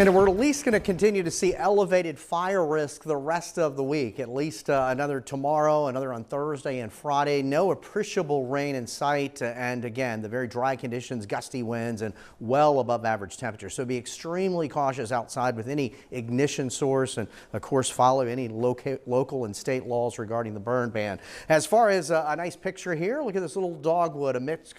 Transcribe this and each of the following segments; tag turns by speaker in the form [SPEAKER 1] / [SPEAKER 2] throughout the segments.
[SPEAKER 1] And we're at least going to continue to see elevated fire risk the rest of the week, at least another tomorrow, another on Thursday and Friday. No appreciable rain in sight. And again, the very dry conditions, gusty winds, and well above average temperatures. So be extremely cautious outside with any ignition source, and of course follow any local and state laws regarding the burn ban. As far as a nice picture here, look at this little dogwood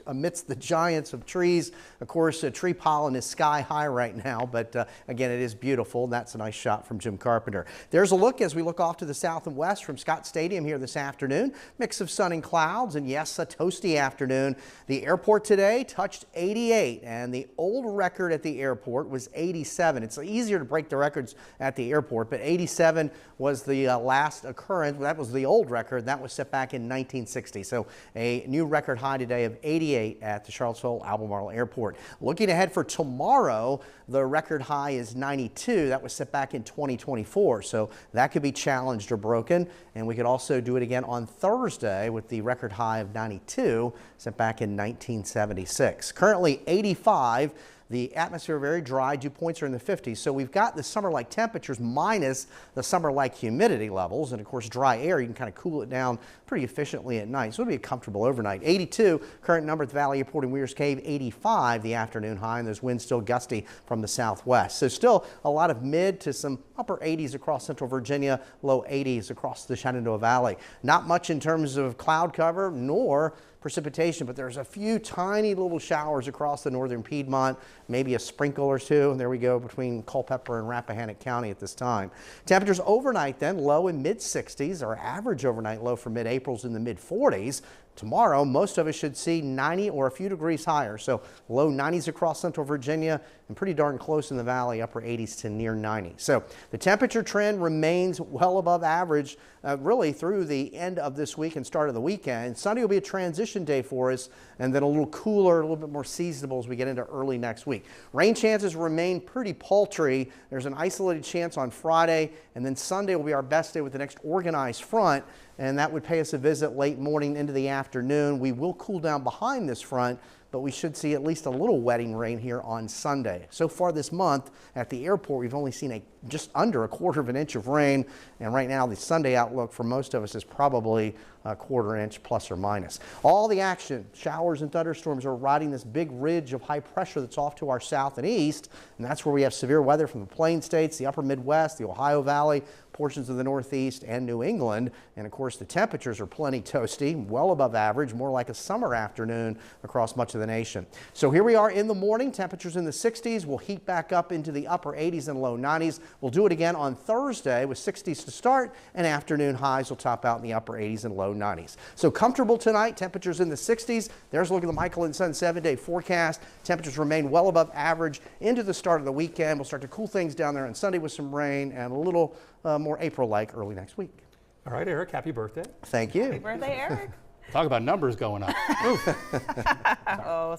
[SPEAKER 1] amidst the giants of trees. Of course, tree pollen is sky high right now, but again, it is beautiful. That's a nice shot from Jim Carpenter. There's a look as we look off to the south and west from Scott Stadium here this afternoon. Mix of sun and clouds, and yes, a toasty afternoon. The airport today touched 88, and the old record at the airport was 87. It's easier to break the records at the airport, but 87 was the last occurrence. That was the old record. That was set back in 1960. So a new record high today of 88 at the Charlottesville-Albemarle Airport. Looking ahead for tomorrow, the record high is 92. That was set back in 2024. So that could be challenged or broken. And we could also do it again on Thursday with the record high of 92 set back in 1976. Currently 85. The atmosphere very dry, dew points are in the 50s. So we've got the summer-like temperatures minus the summer-like humidity levels. And of course, dry air, you can kind of cool it down pretty efficiently at night. So it'll be a comfortable overnight. 82, current number at the Valley Airport in Weir's Cave, 85, the afternoon high, and those winds still gusty from the southwest. So still a lot of mid to some upper 80s across central Virginia, low 80s across the Shenandoah Valley. Not much in terms of cloud cover nor precipitation, but there's a few tiny little showers across the northern Piedmont, maybe a sprinkle or two. And there we go between Culpeper and Rappahannock County at this time. Temperatures overnight then low in mid 60s. Our average overnight low for mid-April's in the mid 40s. Tomorrow, most of us should see 90 or a few degrees higher. So low 90s across central Virginia and pretty darn close in the valley, upper 80s to near 90. So the temperature trend remains well above average really through the end of this week and start of the weekend. Sunday will be a transition day for us, and then a little cooler, a little bit more seasonable as we get into early next week. Rain chances remain pretty paltry. There's an isolated chance on Friday, and then Sunday will be our best day with the next organized front, and that would pay us a visit late morning into the afternoon. We will cool down behind this front, but we should see at least a little wetting rain here on Sunday. So far this month at the airport, we've only seen just under a quarter of an inch of rain, and right now the Sunday outlook for most of us is probably a quarter inch plus or minus. All the action, showers and thunderstorms are riding this big ridge of high pressure that's off to our south and east, and that's where we have severe weather from the Plain States, the upper Midwest, the Ohio Valley, portions of the Northeast and New England. And of course the temperatures are plenty toasty, well above average, more like a summer afternoon across much of the nation. So here we are in the morning, temperatures in the 60s. We'll heat back up into the upper 80s and low 90s. We'll do it again on Thursday with 60s to start, and afternoon highs will top out in the upper 80s and low 90s. So comfortable tonight, temperatures in the 60s. There's a look at the Michael and Son 7-day forecast. Temperatures remain well above average into the start of the weekend. We'll start to cool things down there on Sunday with some rain and a little more April-like early next week.
[SPEAKER 2] All right, Eric, happy birthday.
[SPEAKER 1] Thank you.
[SPEAKER 3] Happy birthday, Eric.
[SPEAKER 2] Talk about numbers going up.
[SPEAKER 3] Oh.